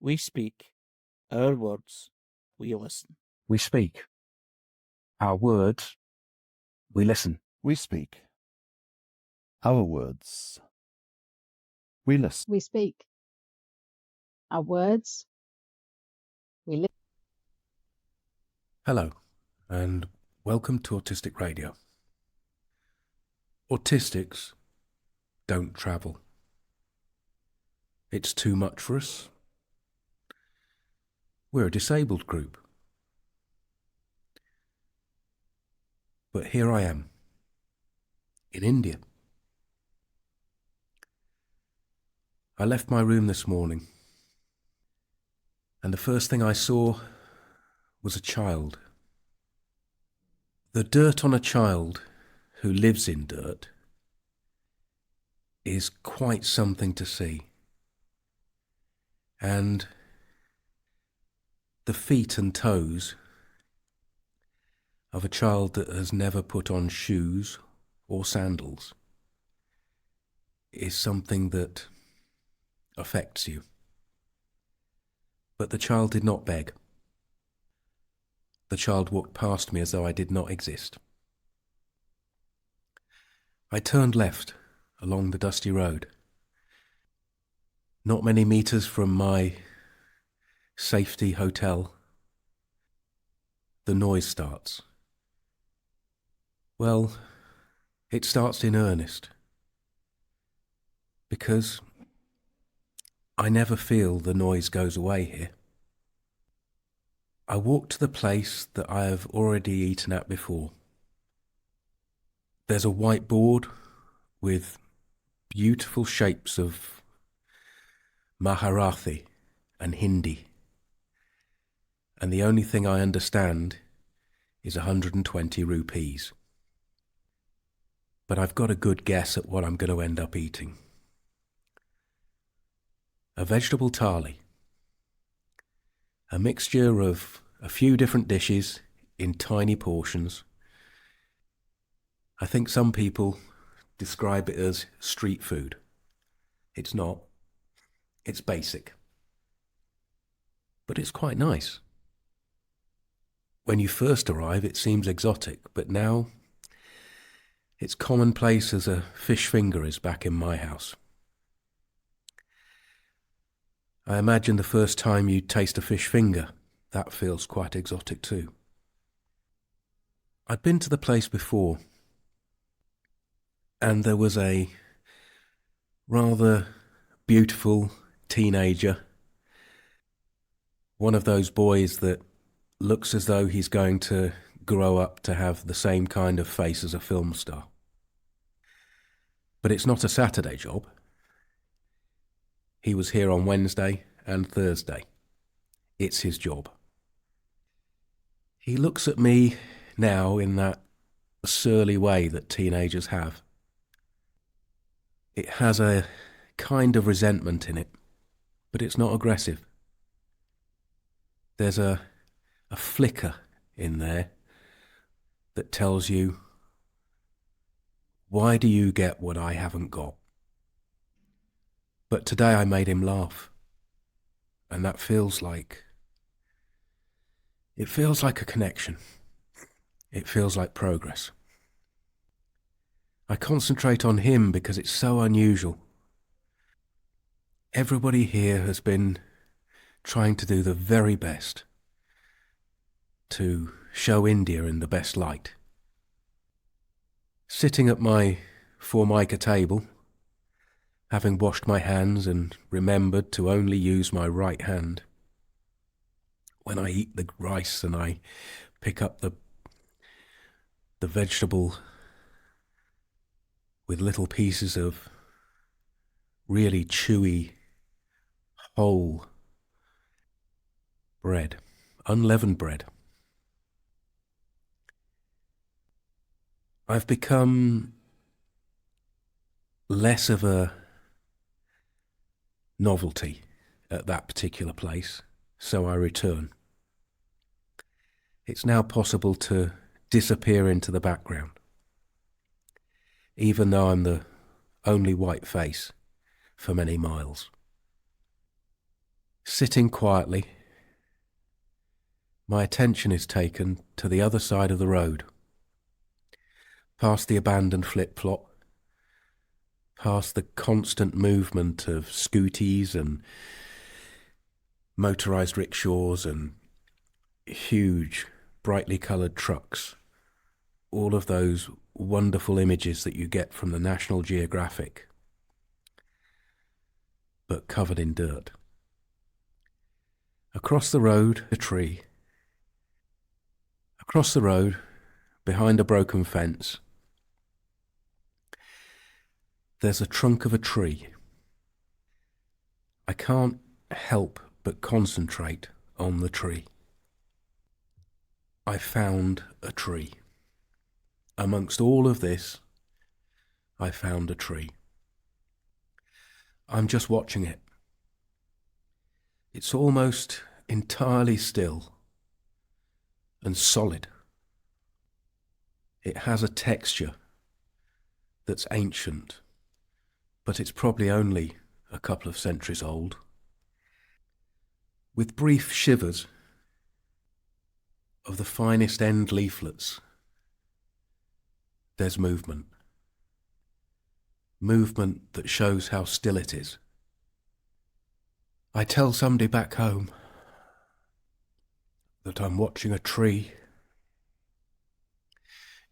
We speak. Our words. We listen. We speak. Our words. We listen. We speak. Our words. We listen. We speak. Our words. We listen. Hello, and welcome to Autistic Radio. Autistics don't travel. It's too much for us. We're a disabled group. But here I am, in India. I left my room this morning, and the first thing I saw was a child. The dirt on a child who lives in dirt is quite something to see. And the feet and toes of a child that has never put on shoes or sandals is something that affects you. But the child did not beg. The child walked past me as though I did not exist. I turned left along the dusty road. Not many meters from my safety hotel, the noise starts. Well, it starts in earnest, because I never feel the noise goes away here. I walk to the place that I have already eaten at before. There's a whiteboard with beautiful shapes of Marathi and Hindi, and the only thing I understand is 120 rupees. But I've got a good guess at what I'm going to end up eating. A vegetable thali, a mixture of a few different dishes in tiny portions. I think some people describe it as street food. It's not. It's basic. But it's quite nice. When you first arrive, it seems exotic, but now it's commonplace as a fish finger is back in my house. I imagine the first time you taste a fish finger, that feels quite exotic too. I'd been to the place before, and there was a rather beautiful teenager, one of those boys that looks as though he's going to grow up to have the same kind of face as a film star. But it's not a Saturday job. He was here on Wednesday and Thursday. It's his job. He looks at me now in that surly way that teenagers have. It has a kind of resentment in it, but it's not aggressive. There's a flicker in there that tells you, why do you get what I haven't got? But today I made him laugh, and that feels like a connection. It feels like progress. I concentrate on him because it's so unusual. Everybody here has been trying to do the very best to show India in the best light. Sitting at my Formica table, having washed my hands and remembered to only use my right hand when I eat the rice and I pick up the vegetable with little pieces of really chewy, whole bread, unleavened bread. I've become less of a novelty at that particular place, so I return. It's now possible to disappear into the background, even though I'm the only white face for many miles. Sitting quietly, my attention is taken to the other side of the road, past the abandoned flip-flop, past the constant movement of scooties and motorised rickshaws and huge, brightly coloured trucks. All of those wonderful images that you get from the National Geographic, but covered in dirt. Across the road, a tree. Across the road, behind a broken fence, there's a trunk of a tree. I can't help but concentrate on the tree. I found a tree. Amongst all of this, I found a tree. I'm just watching it. It's almost entirely still and solid. It has a texture that's ancient, but it's probably only a couple of centuries old. With brief shivers of the finest end leaflets, there's movement. Movement that shows how still it is. I tell somebody back home that I'm watching a tree.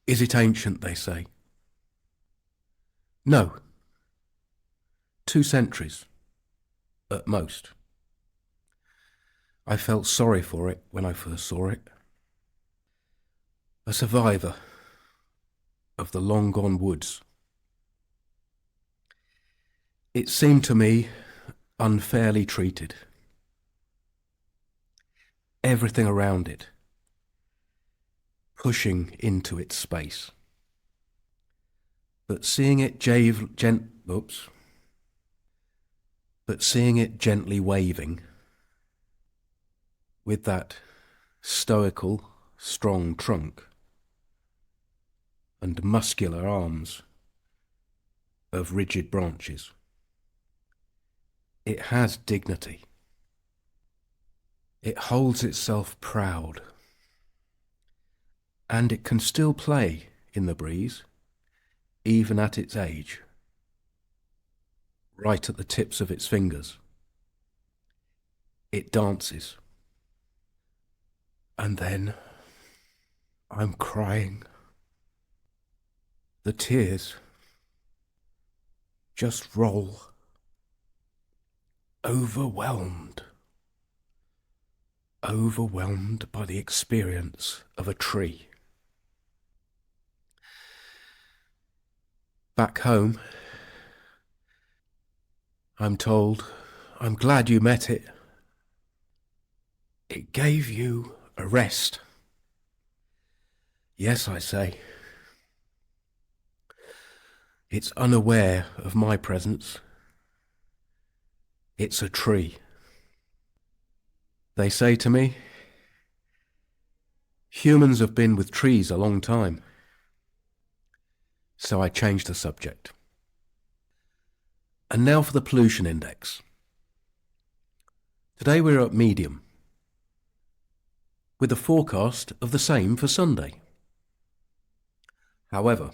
Is it ancient, they say? No. 2 centuries, at most. I felt sorry for it when I first saw it. A survivor of the long-gone woods. It seemed to me unfairly treated. Everything around it pushing into its space. But seeing it gently waving with that stoical, strong trunk and muscular arms of rigid branches. It has dignity. It holds itself proud. And it can still play in the breeze, even at its age, right at the tips of its fingers. It dances. And then I'm crying. The tears just roll. Overwhelmed by the experience of a tree. Back home, I'm told, I'm glad you met it. It gave you a rest. Yes, I say. It's unaware of my presence. It's a tree. They say to me, humans have been with trees a long time. So I changed the subject. And now for the pollution index. Today we're at medium, with a forecast of the same for Sunday. However,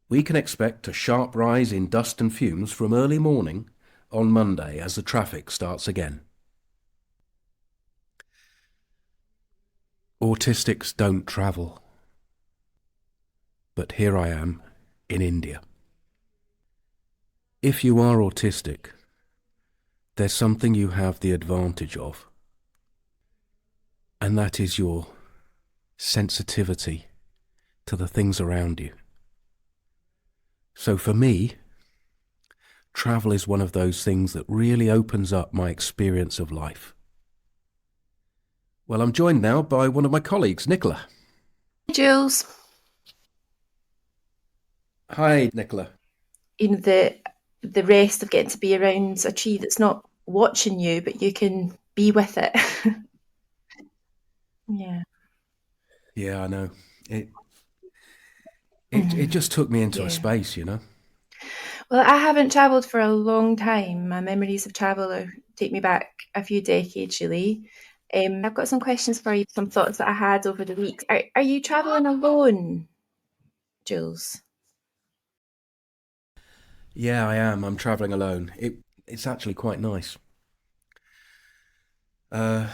we can expect a sharp rise in dust and fumes from early morning on Monday as the traffic starts again. Autistics don't travel. But here I am in India. If you are autistic, there's something you have the advantage of, and that is your sensitivity to the things around you. So for me, travel is one of those things that really opens up my experience of life. Well, I'm joined now by one of my colleagues, Nicola. Jules. Hi, Nicola. You know, the rest of getting to be around a tree that's not watching you, but you can be with it. Yeah. Yeah, I know. It just took me into a space, you know. Well, I haven't travelled for a long time. My memories of travel are take me back a few decades, really. I've got some questions for you, some thoughts that I had over the week. Are you travelling alone, Jules? Yeah, I am. I'm travelling alone. It's actually quite nice. The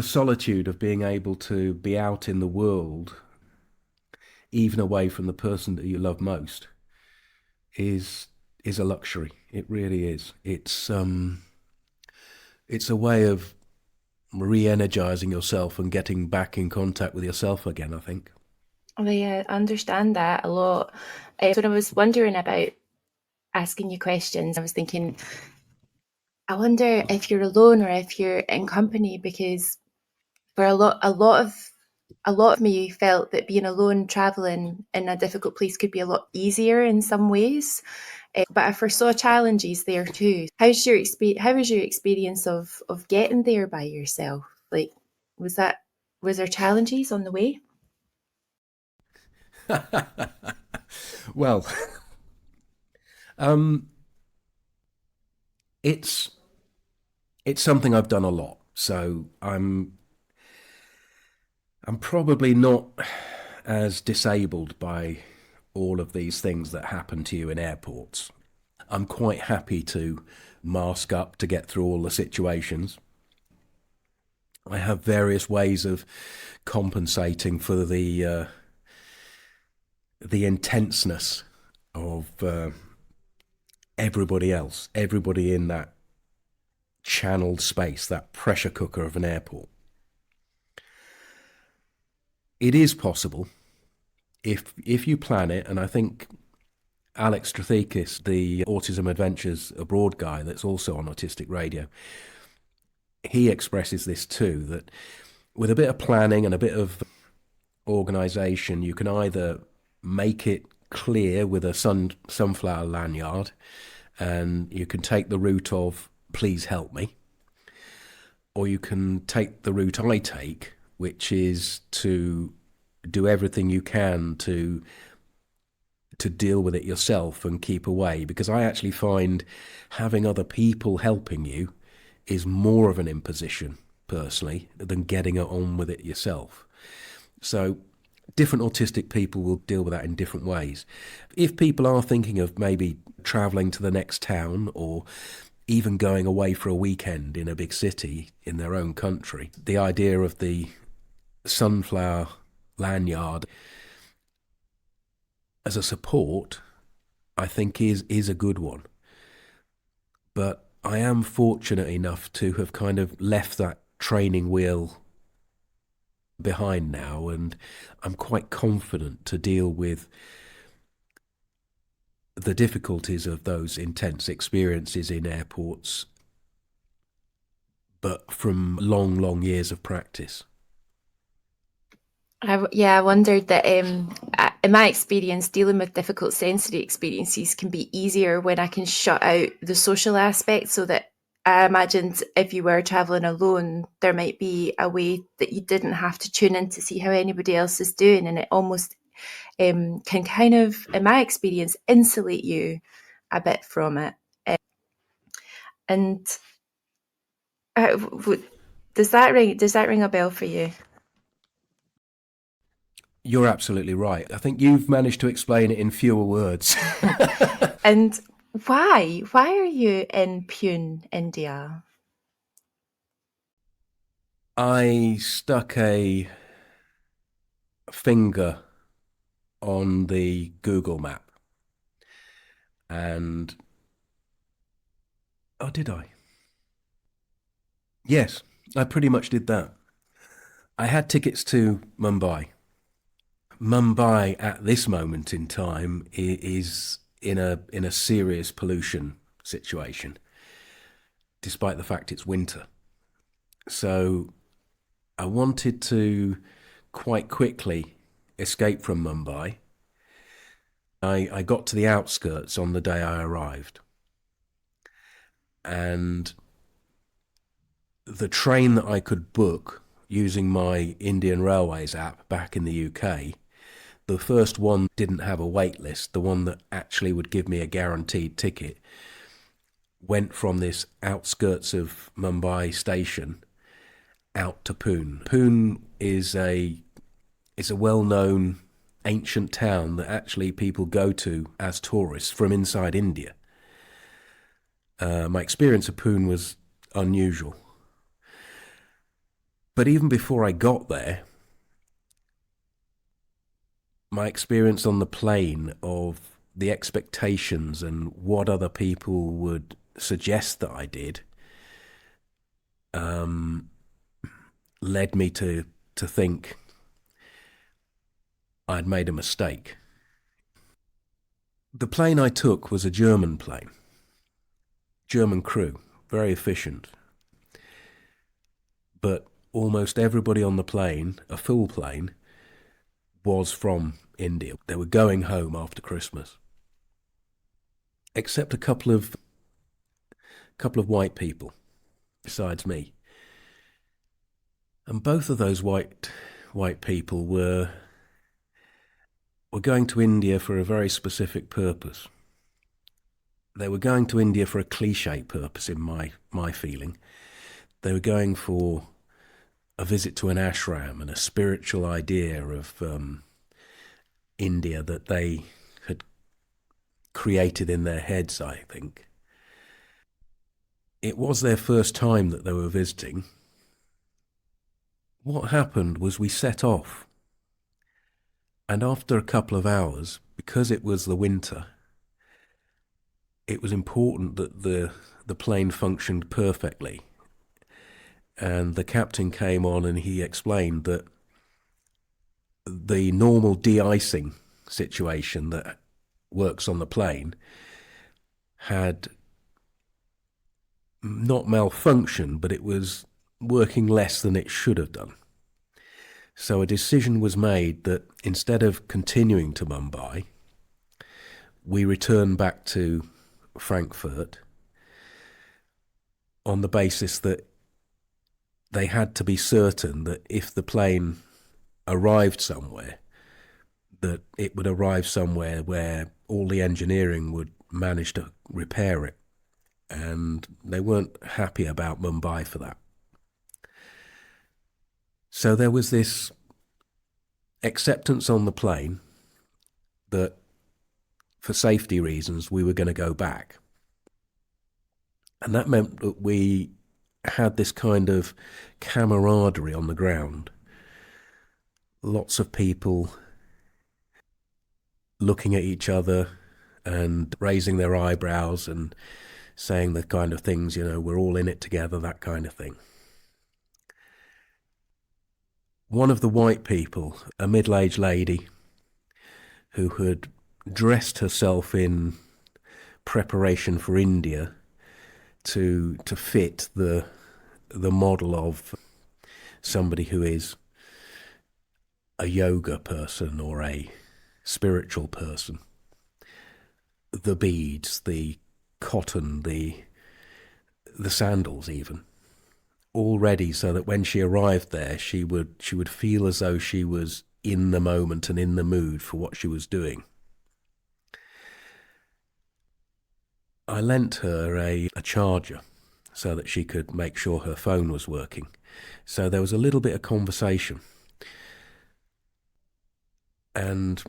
solitude of being able to be out in the world, even away from the person that you love most, is a luxury. It really is. It's a way of re-energizing yourself and getting back in contact with yourself again, I think. I understand that a lot. When I was wondering about asking you questions, I was thinking, I wonder if you're alone or if you're in company, because for a lot of me felt that being alone traveling in a difficult place could be a lot easier in some ways. But I foresaw challenges there too. How was your experience of getting there by yourself? Like, was there challenges on the way? Well, it's something I've done a lot, so I'm probably not as disabled by all of these things that happen to you in airports. I'm quite happy to mask up to get through all the situations. I have various ways of compensating for the intenseness of everybody else, everybody in that channeled space, that pressure cooker of an airport. It is possible if you plan it, and I think Alex Strathekis, the Autism Adventures Abroad guy that's also on Autistic Radio, he expresses this too, that with a bit of planning and a bit of organisation, you can either make it clear with a sunflower lanyard, and you can take the route of please help me, or you can take the route I take, which is to do everything you can to deal with it yourself and keep away, because I actually find having other people helping you is more of an imposition personally than getting on with it yourself. So different autistic people will deal with that in different ways. If people are thinking of maybe travelling to the next town or even going away for a weekend in a big city in their own country, the idea of the sunflower lanyard as a support, I think is a good one. But I am fortunate enough to have kind of left that training wheel behind now, and I'm quite confident to deal with the difficulties of those intense experiences in airports, but from long years of practice. I wondered that in my experience, dealing with difficult sensory experiences can be easier when I can shut out the social aspect, so that I imagined if you were travelling alone, there might be a way that you didn't have to tune in to see how anybody else is doing, and it almost can kind of, in my experience, insulate you a bit from it. And does that ring a bell for you? You're absolutely right. I think you've managed to explain it in fewer words. And why are you in Pune, India? I stuck a finger on the Google map, and did I? Yes, I pretty much did that. I had tickets to Mumbai. Mumbai at this moment in time is in a serious pollution situation, despite the fact it's winter. So I wanted to quite quickly escape from Mumbai. I got to the outskirts on the day I arrived, and the train that I could book using my Indian Railways app back in the UK, the first one didn't have a wait list. The one that actually would give me a guaranteed ticket went from this outskirts of Mumbai station out to Pune. Pune is a well-known ancient town that actually people go to as tourists from inside India. My experience of Pune was unusual. But even before I got there, my experience on the plane of the expectations and what other people would suggest that I did led me to think I'd made a mistake. The plane I took was a German plane, German crew, very efficient. But almost everybody on the plane, a full plane, was from India. They were going home after Christmas. Except a couple of white people, besides me. And both of those white people were going to India for a very specific purpose. They were going to India for a cliche purpose, in my feeling. They were going for a visit to an ashram and a spiritual idea of India that they had created in their heads, I think. It was their first time that they were visiting. What happened was we set off, and after a couple of hours, because it was the winter, it was important that the plane functioned perfectly. And the captain came on and he explained that the normal de-icing situation that works on the plane had not malfunctioned, but it was working less than it should have done. So a decision was made that instead of continuing to Mumbai, we returned back to Frankfurt on the basis that they had to be certain that if the plane arrived somewhere, that it would arrive somewhere where all the engineering would manage to repair it. And they weren't happy about Mumbai for that. So there was this acceptance on the plane that for safety reasons we were going to go back. And that meant that we had this kind of camaraderie on the ground. Lots of people looking at each other and raising their eyebrows and saying the kind of things, we're all in it together, that kind of thing. One of the white people, a middle-aged lady who had dressed herself in preparation for India to fit the model of somebody who is a yoga person or a spiritual person. The beads, the cotton, the sandals even, all ready so that when she arrived there she would feel as though she was in the moment and in the mood for what she was doing. I lent her a charger so that she could make sure her phone was working. So there was a little bit of conversation. And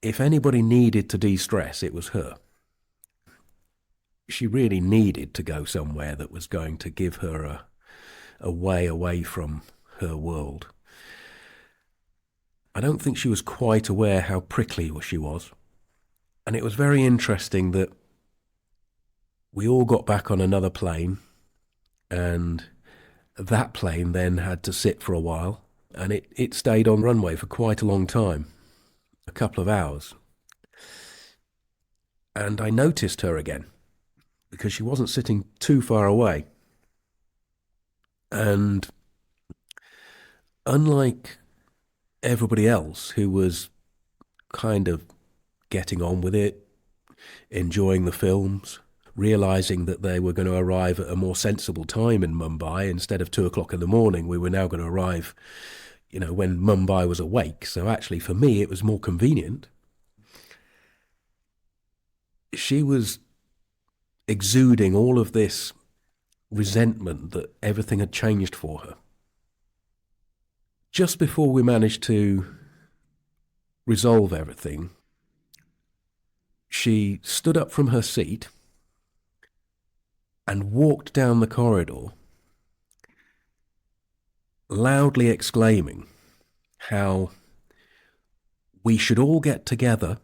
if anybody needed to de-stress, it was her. She really needed to go somewhere that was going to give her a way away from her world. I don't think she was quite aware how prickly she was. And it was very interesting that we all got back on another plane, and that plane then had to sit for a while, and it stayed on runway for quite a long time, a couple of hours. And I noticed her again, because she wasn't sitting too far away. And unlike everybody else who was kind of getting on with it, enjoying the films, realising that they were going to arrive at a more sensible time in Mumbai, instead of 2 o'clock in the morning, we were now going to arrive, when Mumbai was awake. So actually for me, it was more convenient. She was exuding all of this resentment that everything had changed for her. Just before we managed to resolve everything, she stood up from her seat and walked down the corridor, loudly exclaiming how we should all get together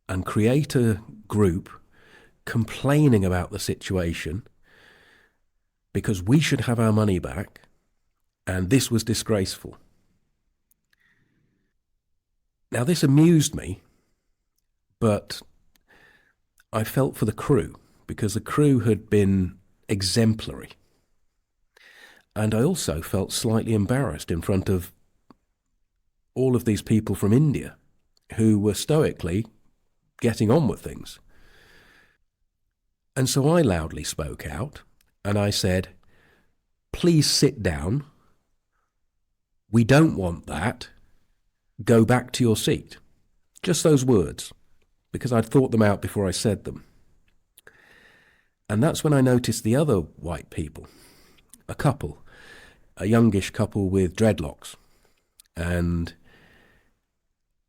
and create a group complaining about the situation because we should have our money back and this was disgraceful. Now, this amused me, but I felt for the crew because the crew had been exemplary. And I also felt slightly embarrassed in front of all of these people from India who were stoically getting on with things. And so I loudly spoke out and I said, please sit down. We don't want that. Go back to your seat. Just those words, because I'd thought them out before I said them. And that's when I noticed the other white people, a couple, a youngish couple with dreadlocks. And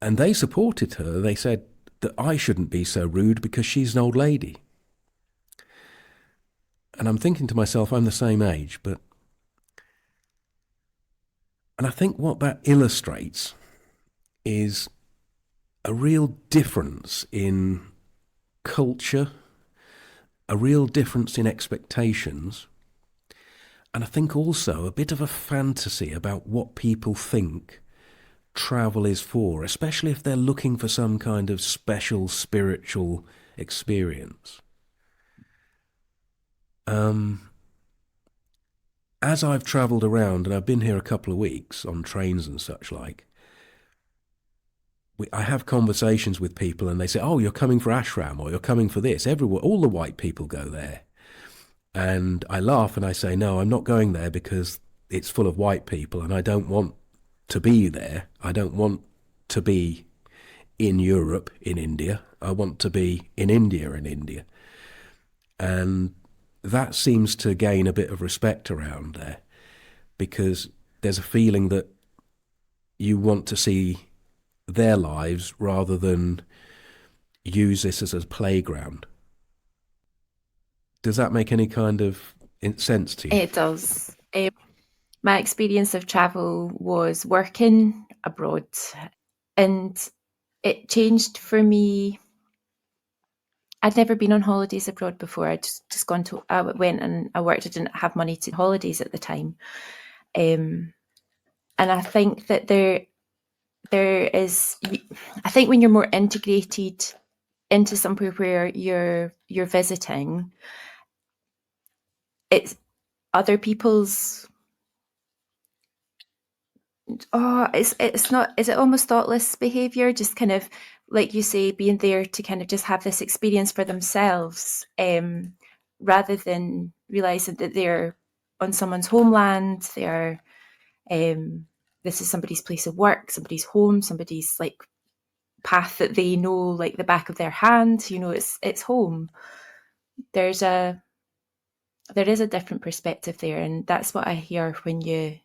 they supported her. They said that I shouldn't be so rude because she's an old lady. And I'm thinking to myself, I'm the same age, but... And I think what that illustrates is a real difference in culture, a real difference in expectations, and I think also a bit of a fantasy about what people think travel is for, especially if they're looking for some kind of special spiritual experience. As I've travelled around, and I've been here a couple of weeks on trains and such like, I have conversations with people and they say, oh, you're coming for ashram or you're coming for this. Everywhere, all the white people go there. And I laugh and I say, no, I'm not going there because it's full of white people and I don't want to be there. I don't want to be in Europe, in India. I want to be in India, in India. And that seems to gain a bit of respect around there because there's a feeling that you want to see their lives rather than use this as a playground. Does that make any kind of sense to you? It does. My experience of travel was working abroad, and it changed for me. I'd never been on holidays abroad before. I'd just gone to, I went and I worked. I didn't have money to holidays at the time. And I think that there is, I think when you're more integrated into somewhere where you're visiting, it's other people's, it's not, is it almost thoughtless behaviour? Just kind of, like you say, being there to kind of just have this experience for themselves, rather than realising that they're on someone's homeland, they're, this is somebody's place of work, somebody's home, somebody's like path that they know like the back of their hand, you know, it's home. There is a different perspective there, and that's what I hear when you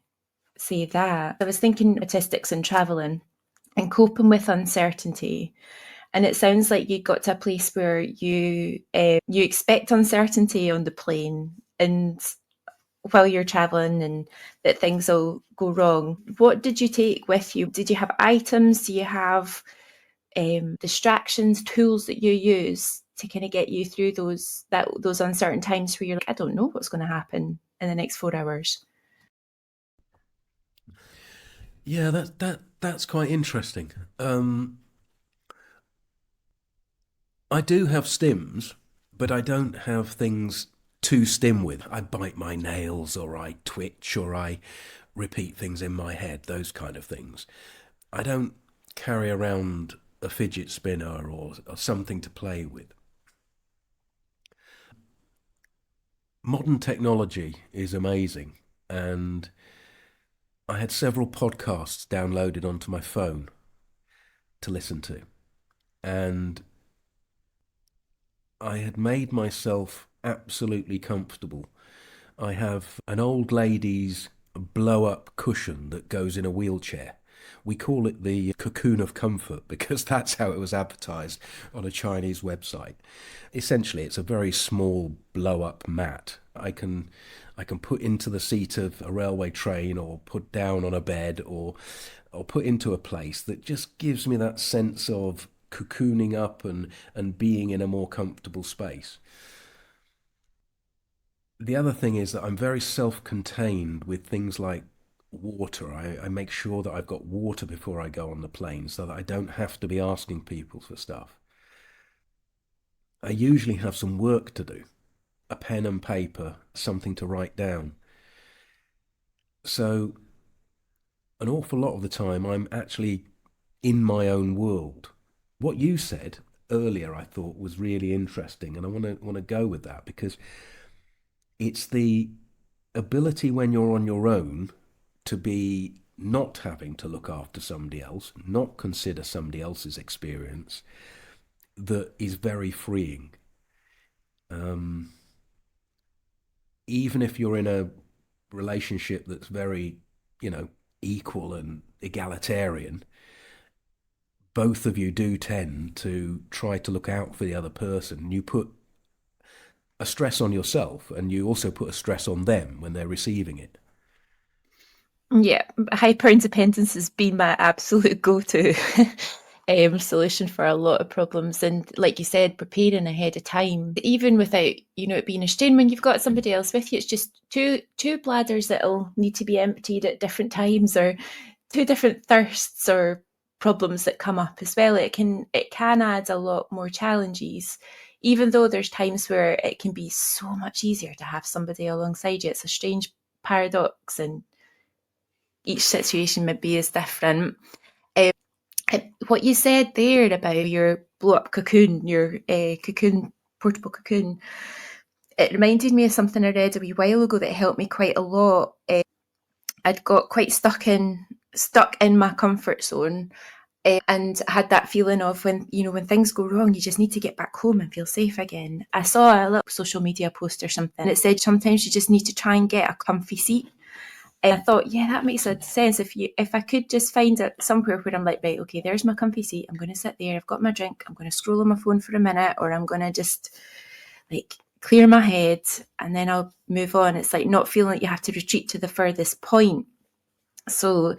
say that. I was thinking autistics and travelling and coping with uncertainty, and it sounds like you got to a place where you expect uncertainty on the plane and while you're travelling, and that things will go wrong. What did you take with you? Did you have items? Do you have distractions, tools that you use to kind of get you through those uncertain times where you're like, I don't know what's going to happen in the next 4 hours? Yeah, that's quite interesting. I do have stims, but I don't have things to stim with. I bite my nails, or I twitch, or I repeat things in my head, those kind of things. I don't carry around a fidget spinner or something to play with. Modern technology is amazing, and I had several podcasts downloaded onto my phone to listen to, and I had made myself absolutely comfortable. I have an old lady's blow-up cushion that goes in a wheelchair. We call it the cocoon of comfort because that's how it was advertised on a Chinese website. Essentially, it's a very small blow-up mat. I can put into the seat of a railway train or put down on a bed or put into a place that just gives me that sense of cocooning up and being in a more comfortable space. The other thing is that I'm very self-contained with things like water. I make sure that I've got water before I go on the plane so that I don't have to be asking people for stuff. I usually have some work to do, a pen and paper, something to write down. So an awful lot of the time I'm actually in my own world. What you said earlier I thought was really interesting, and I want to go with that because it's the ability when you're on your own to be not having to look after somebody else, not consider somebody else's experience, that is very freeing. Even if you're in a relationship that's very, equal and egalitarian, both of you do tend to try to look out for the other person. You put a stress on yourself and you also put a stress on them when they're receiving it. Yeah, hyper independence has been my absolute go-to solution for a lot of problems. And like you said, preparing ahead of time, even without, it being a strain, when you've got somebody else with you, it's just two bladders that'll need to be emptied at different times, or two different thirsts or problems that come up as well. It can add a lot more challenges, even though there's times where it can be so much easier to have somebody alongside you. It's a strange paradox, and each situation maybe is different. What you said there about your blow-up cocoon, your portable cocoon, it reminded me of something I read a wee while ago that helped me quite a lot. I'd got quite stuck in my comfort zone, and had that feeling of when things go wrong, you just need to get back home and feel safe again. I saw a little social media post or something, and it said sometimes you just need to try and get a comfy seat. And I thought, yeah, that makes a sense. If I could just find it somewhere where I'm like, right, okay, there's my comfy seat. I'm going to sit there. I've got my drink. I'm going to scroll on my phone for a minute, or I'm going to just clear my head, and then I'll move on. It's like not feeling like you have to retreat to the furthest point. So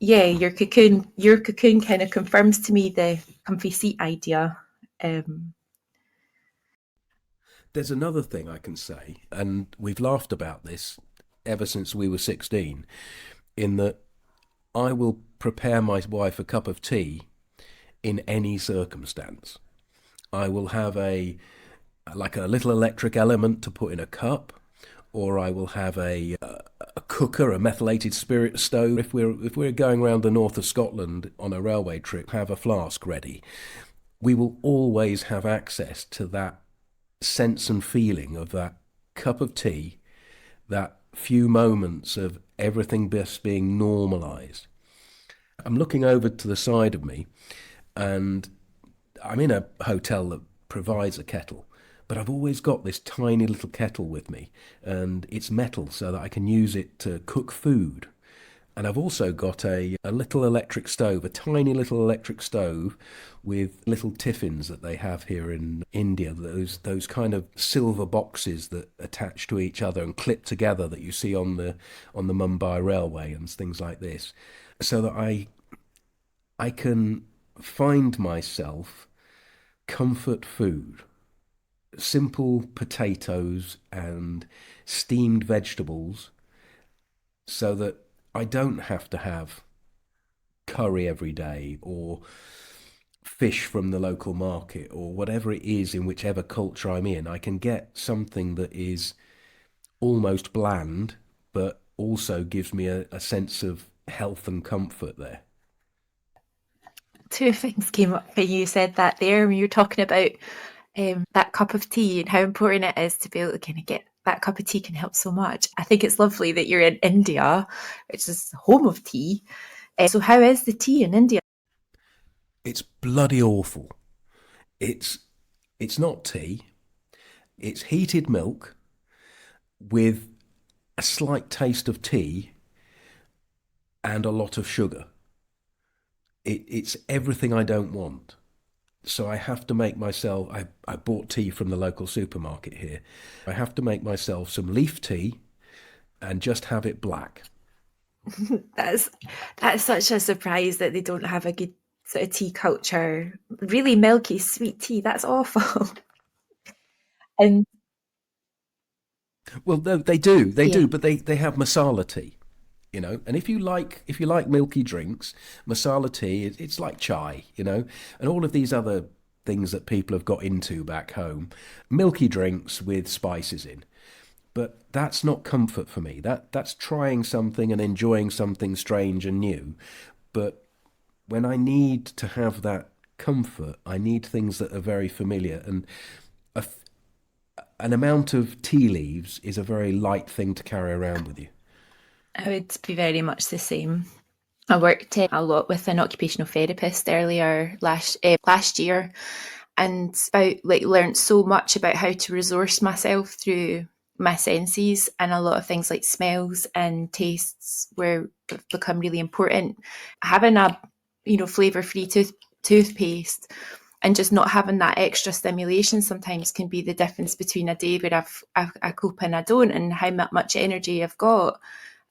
yeah, your cocoon kind of confirms to me the comfy seat idea. There's another thing I can say, and we've laughed about this ever since we were 16, in that I will prepare my wife a cup of tea in any circumstance. I will have a little electric element to put in a cup, or I will have a cooker, a methylated spirit stove. If we're going around the north of Scotland on a railway trip, have a flask ready. We will always have access to that sense and feeling of that cup of tea, that few moments of everything just being normalized. I'm looking over to the side of me, and I'm in a hotel that provides a kettle, but I've always got this tiny little kettle with me, and it's metal so that I can use it to cook food. And I've also got a little electric stove, a tiny little electric stove with little tiffins that they have here in India, those kind of silver boxes that attach to each other and clip together that you see on the Mumbai railway and things like this, so that I can find myself comfort food, simple potatoes and steamed vegetables, so that I don't have to have curry every day or fish from the local market or whatever it is in whichever culture I'm in. I can get something that is almost bland, but also gives me a sense of health and comfort there. Two things came up when you said that there, when you were talking about that cup of tea and how important it is to be able to kind of get that cup of tea can help so much. I think it's lovely that you're in India, which is the home of tea. So how is the tea in India? It's bloody awful. It's It's not tea. It's heated milk with a slight taste of tea and a lot of sugar. It's everything I don't want. So I have to make myself, I bought tea from the local supermarket here. I have to make myself some leaf tea and just have it black. That's such a surprise that they don't have a good sort of tea culture. Really milky, sweet tea. That's awful. And Well, no, they do, Yeah. but they have masala tea, you know. And if you like milky drinks, masala tea, it's like chai, you know, and all of these other things that people have got into back home, milky drinks with spices in. But that's not comfort for me. That's trying something and enjoying something strange and new. But when I need to have that comfort, I need things that are very familiar. And an amount of tea leaves is a very light thing to carry around with you. I would be very much the same. I worked a lot with an occupational therapist earlier last year, and learned so much about how to resource myself through my senses, and a lot of things like smells and tastes become really important. Having a flavour-free toothpaste and just not having that extra stimulation sometimes can be the difference between a day where I cope and I don't, and how much energy I've got.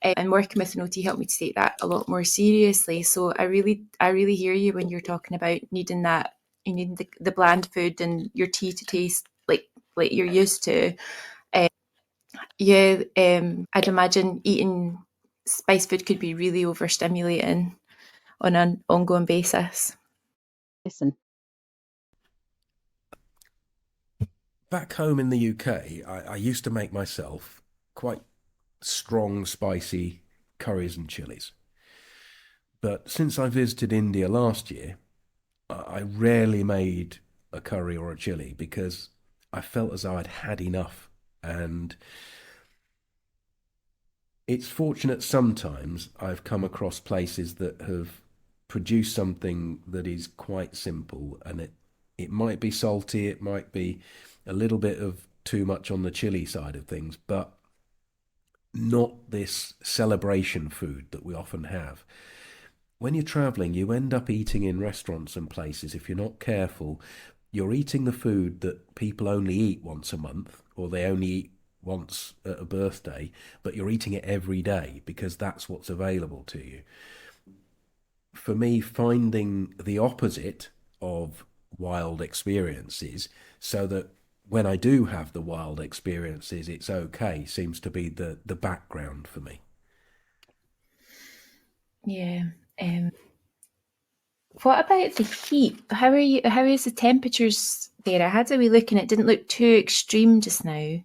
And working with an OT helped me to take that a lot more seriously. So I really hear you when you're talking about needing that. You need the bland food and your tea to taste like you're used to. I'd imagine eating spice food could be really overstimulating on an ongoing basis. Listen. Back home in the UK, I used to make myself quite strong, spicy curries and chilies. But since I visited India last year, I rarely made a curry or a chili because I felt as though I'd had enough. And it's fortunate sometimes I've come across places that have produced something that is quite simple, and it might be salty, it might be a little bit of too much on the chili side of things, but not this celebration food that we often have. When you're traveling, you end up eating in restaurants and places. If you're not careful, you're eating the food that people only eat once a month, or they only eat once at a birthday, but you're eating it every day because that's what's available to you. For me, finding the opposite of wild experiences so that when I do have the wild experiences, it's okay, seems to be the background for me. Yeah. What about the heat? How is the temperatures there? I had a wee look and it didn't look too extreme just now.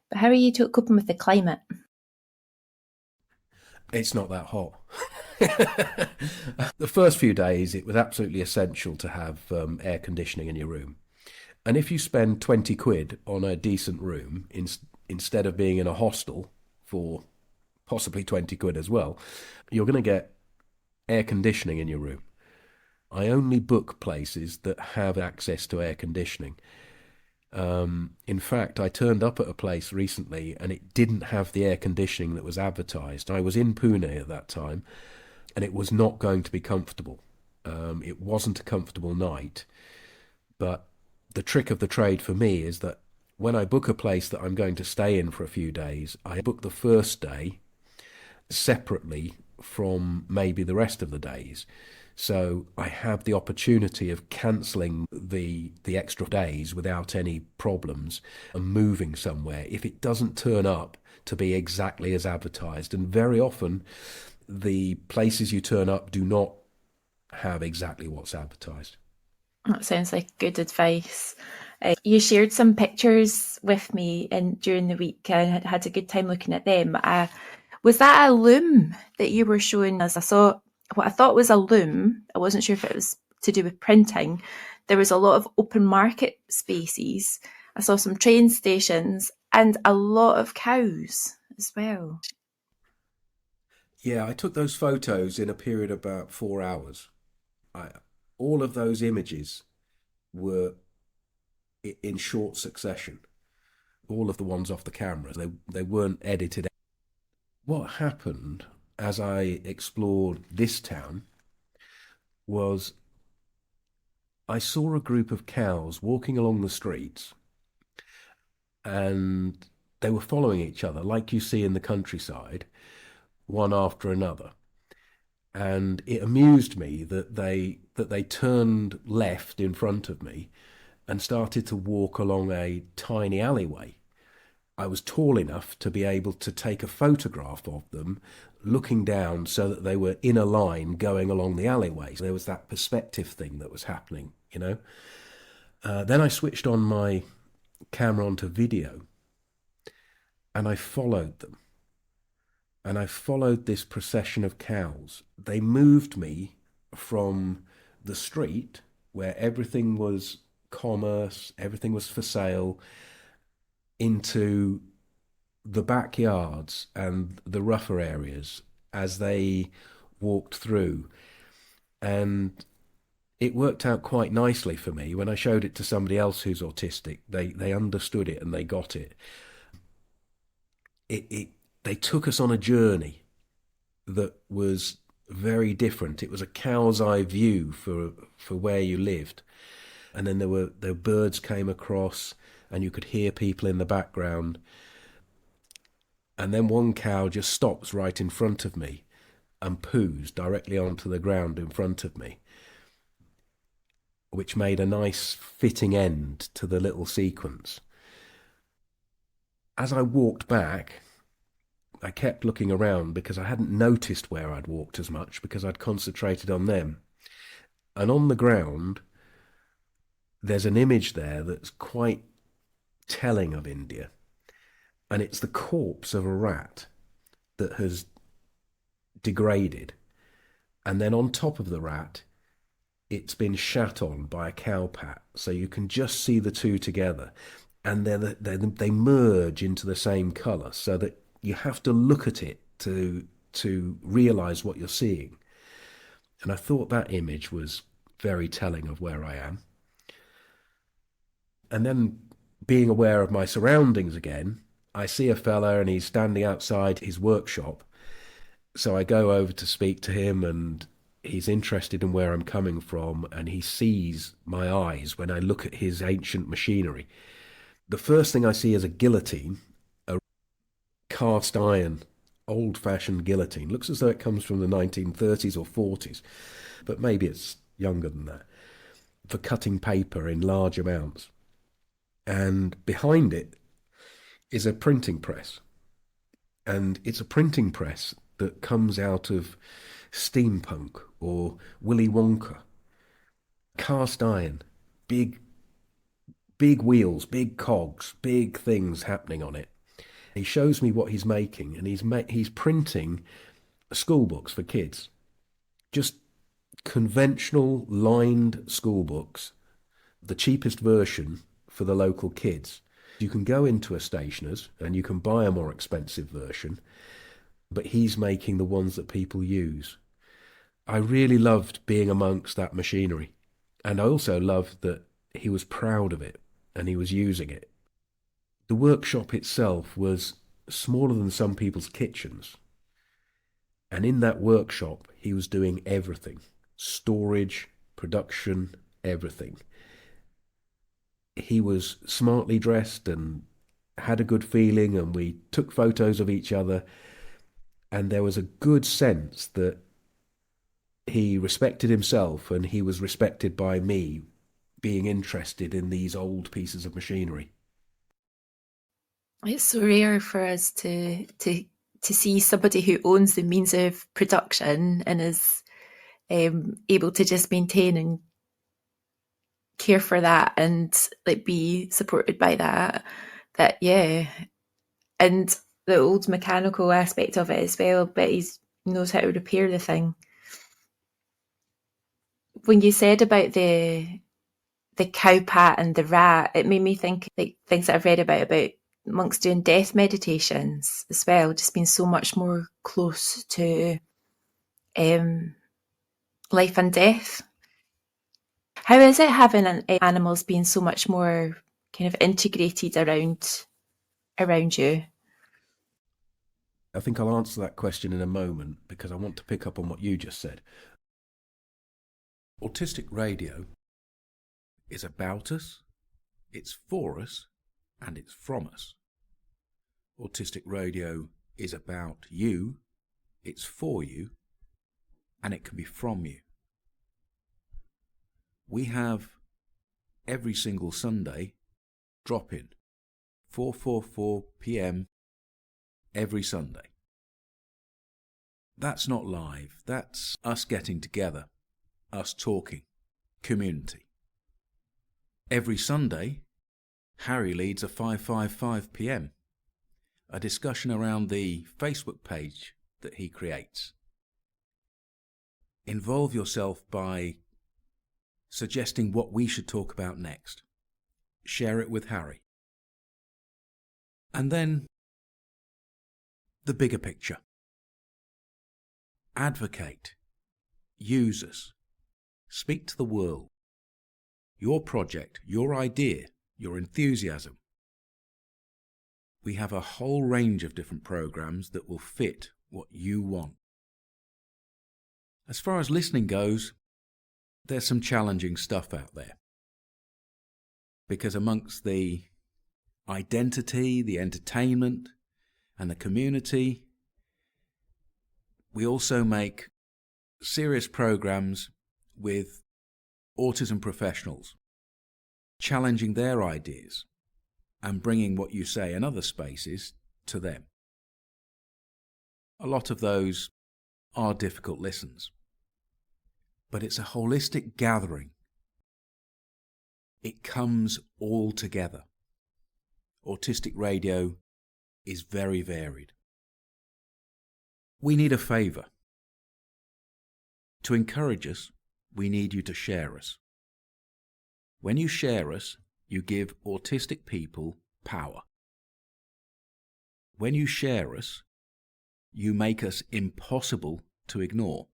But how are you coping with the climate? It's not that hot. The first few days, it was absolutely essential to have air conditioning in your room. And if you spend 20 quid on a decent room instead of being in a hostel for possibly 20 quid as well, you're going to get air conditioning in your room. I only book places that have access to air conditioning. In fact, I turned up at a place recently and it didn't have the air conditioning that was advertised. I was in Pune at that time and it was not going to be comfortable. It wasn't a comfortable night. But the trick of the trade for me is that when I book a place that I'm going to stay in for a few days, I book the first day separately from maybe the rest of the days. So I have the opportunity of cancelling the extra days without any problems and moving somewhere if it doesn't turn up to be exactly as advertised. And very often the places you turn up do not have exactly what's advertised. That sounds like good advice. You shared some pictures with me during the week. I had a good time looking at them. Was that a loom that you were showing us? I saw what I thought was a loom. I wasn't sure if it was to do with printing. There was a lot of open market spaces. I saw some train stations and a lot of cows as well. Yeah, I took those photos in a period of about 4 hours. All of those images were in short succession. All of the ones off the camera, they weren't edited. What happened as I explored this town was I saw a group of cows walking along the streets, and they were following each other like you see in the countryside, one after another. And it amused me that they turned left in front of me and started to walk along a tiny alleyway. I was tall enough to be able to take a photograph of them looking down so that they were in a line going along the alleyway. So there was that perspective thing that was happening, you know. Then I switched on my camera onto video, and I followed them. And I followed this procession of cows. They moved me from the street where everything was commerce, everything was for sale, into the backyards and the rougher areas as they walked through. And it worked out quite nicely for me. When I showed it to somebody else who's autistic, they understood it and they got it. They took us on a journey that was very different. It was a cow's eye view for where you lived. And then there were birds came across, and you could hear people in the background. And then one cow just stops right in front of me and poos directly onto the ground in front of me, which made a nice fitting end to the little sequence. As I walked back, I kept looking around because I hadn't noticed where I'd walked as much because I'd concentrated on them. And on the ground, there's an image there that's quite telling of India. And it's the corpse of a rat that has degraded. And then on top of the rat, it's been shat on by a cowpat. So you can just see the two together. And they merge into the same colour, so that you have to look at it to realise what you're seeing. And I thought that image was very telling of where I am. And then, being aware of my surroundings again, I see a fella and he's standing outside his workshop. So I go over to speak to him, and he's interested in where I'm coming from, and he sees my eyes when I look at his ancient machinery. The first thing I see is a guillotine, a cast iron, old-fashioned guillotine. Looks as though it comes from the 1930s or 40s, but maybe it's younger than that, for cutting paper in large amounts. And behind it is a printing press. And it's a printing press that comes out of steampunk or Willy Wonka. Cast iron, big wheels, big cogs, big things happening on it. He shows me what he's making, and he's printing school books for kids. Just conventional lined school books, the cheapest version for the local kids. You can go into a stationer's and you can buy a more expensive version, but he's making the ones that people use. I really loved being amongst that machinery, and I also loved that he was proud of it and he was using it. The workshop itself was smaller than some people's kitchens, and in that workshop he was doing everything: storage, production, everything. He was smartly dressed and had a good feeling, and we took photos of each other, and there was a good sense that he respected himself and he was respected by me, being interested in these old pieces of machinery. It's so rare for us to see somebody who owns the means of production and is able to just maintain and care for that and like be supported by that. Yeah, and the old mechanical aspect of it as well, but he knows how to repair the thing. When you said about the cowpat and the rat, it made me think like things that I've read about monks doing death meditations as well, just being so much more close to life and death. How is it having animals being so much more kind of integrated around you? I think I'll answer that question in a moment because I want to pick up on what you just said. Autistic Radio is about us, it's for us, and it's from us. Autistic Radio is about you, it's for you, and it can be from you. We have every single Sunday DropIn, 4:44 p.m. every Sunday. That's not live, that's us getting together, us talking, community. Every Sunday, Harry leads a 5:55 p.m, a discussion around the Facebook page that he creates. Involve yourself by suggesting what we should talk about next. Share it with Harry. And then the bigger picture. Advocate. Use us. Speak to the world. Your project, your idea, your enthusiasm. We have a whole range of different programs that will fit what you want. As far as listening goes, there's some challenging stuff out there. Because amongst the identity, the entertainment, and the community, we also make serious programs with autism professionals, challenging their ideas and bringing what you say in other spaces to them. A lot of those are difficult listens, but it's a holistic gathering. It comes all together. Autistic Radio is very varied. We need a favour. To encourage us, we need you to share us. When you share us, you give autistic people power. When you share us, you make us impossible to ignore.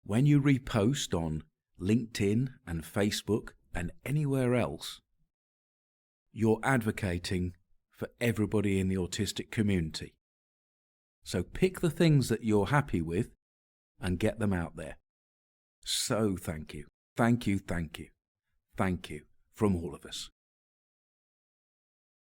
When you repost on LinkedIn and Facebook and anywhere else, you're advocating for everybody in the autistic community. So pick the things that you're happy with and get them out there. So thank you, thank you, thank you, thank you from all of us.